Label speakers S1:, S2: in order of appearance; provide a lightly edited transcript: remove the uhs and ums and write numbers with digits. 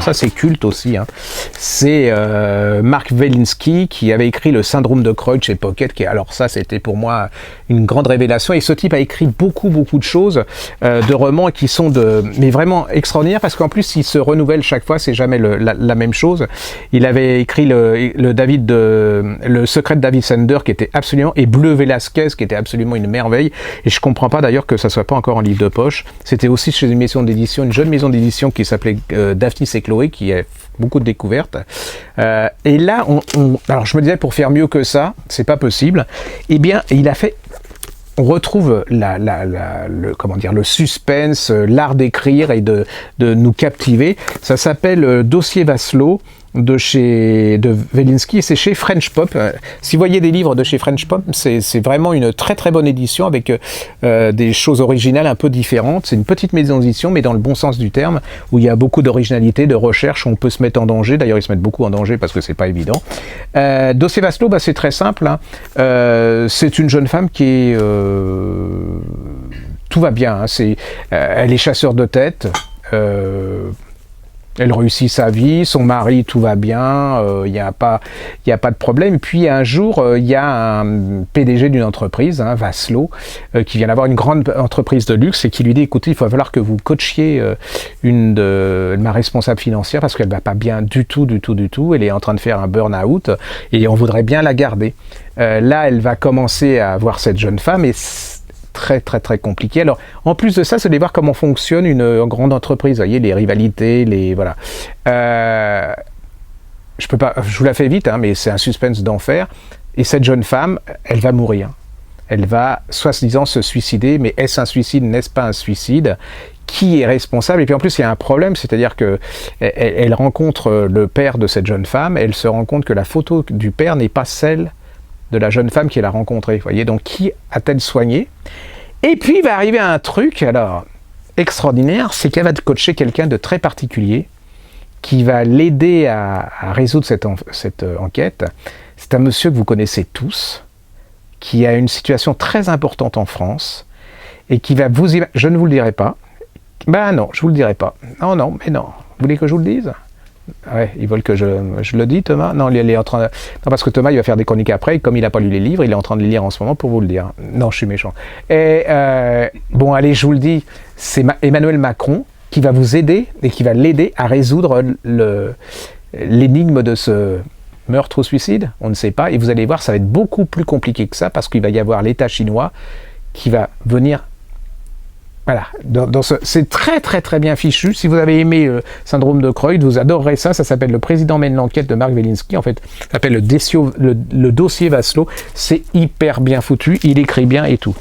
S1: alors ça c'est culte aussi, hein. C'est Mark Welinsky qui avait écrit Le syndrome de Croyd chez Pocket, alors ça c'était pour moi une grande révélation, et ce type a écrit beaucoup de choses, de romans qui sont mais vraiment extraordinaires, parce qu'en plus il se renouvelle chaque fois, c'est jamais la même chose. Il avait écrit le secret de David Sander qui était absolument, et Bleu Velasquez qui était absolument une merveille, et je comprends pas d'ailleurs que ça soit pas encore en livre de poche. C'était aussi chez une maison d'édition, une jeune maison d'édition qui s'appelait Daphnis et Chloé, qui a beaucoup de découvertes. Et là, alors je me disais, pour faire mieux que ça, c'est pas possible. Eh bien, il a fait... On retrouve le suspense, l'art d'écrire et de nous captiver. Ça s'appelle Dossier Vasselot de Welinsky, et c'est chez French Pop. Si vous voyez des livres de chez French Pop, c'est vraiment une très bonne édition avec des choses originales un peu différentes. C'est une petite maison d'édition, mais dans le bon sens du terme, où il y a beaucoup d'originalité, de recherche, on peut se mettre en danger. D'ailleurs, ils se mettent beaucoup en danger parce que c'est pas évident. Dossier Vasselot, c'est très simple, hein. C'est une jeune femme qui est... tout va bien, hein. Elle est chasseur de tête. Elle réussit sa vie, son mari, tout va bien, il n'y a pas de problème. Puis un jour, il y a un PDG d'une entreprise, hein, Vasselot, qui vient d'avoir une grande entreprise de luxe et qui lui dit, écoutez, il va falloir que vous coachiez une de ma responsable financière parce qu'elle ne va pas bien du tout. Elle est en train de faire un burn-out et on voudrait bien la garder. Là, elle va commencer à voir cette jeune femme et très compliqué. Alors, en plus de ça, c'est de voir comment fonctionne une grande entreprise. Vous voyez, les rivalités, voilà. Je vous la fais vite, hein, mais c'est un suspense d'enfer. Et cette jeune femme, elle va mourir. Elle va, soi-disant, se suicider, mais est-ce un suicide, n'est-ce pas un suicide? Qui est responsable? Et puis en plus, il y a un problème, c'est-à-dire que elle rencontre le père de cette jeune femme, elle se rend compte que la photo du père n'est pas celle de la jeune femme qu'elle a rencontrée. Vous voyez, donc qui a-t-elle soigné? Et puis il va arriver un truc alors extraordinaire, c'est qu'elle va coacher quelqu'un de très particulier qui va l'aider à résoudre cette enquête. C'est un monsieur que vous connaissez tous, qui a une situation très importante en France et qui va vous... Je ne vous le dirai pas. Ben non, je vous le dirai pas. Non, mais non. Vous voulez que je vous le dise? Ouais, ils veulent que je le dise, Thomas. Non, il est en train de... Non, parce que Thomas, il va faire des chroniques après, et comme il n'a pas lu les livres, il est en train de les lire en ce moment pour vous le dire. Non, je suis méchant. Et bon, allez, je vous le dis, c'est Emmanuel Macron qui va vous aider et qui va l'aider à résoudre l'énigme de ce meurtre ou suicide. On ne sait pas, et vous allez voir, ça va être beaucoup plus compliqué que ça, parce qu'il va y avoir l'État chinois qui va venir... Voilà, c'est très bien fichu. Si vous avez aimé Syndrome de Croyd, vous adorerez ça. Ça s'appelle Le président mène l'enquête de Mark Welinsky. En fait, ça s'appelle le dossier Vasselot. C'est hyper bien foutu. Il écrit bien et tout.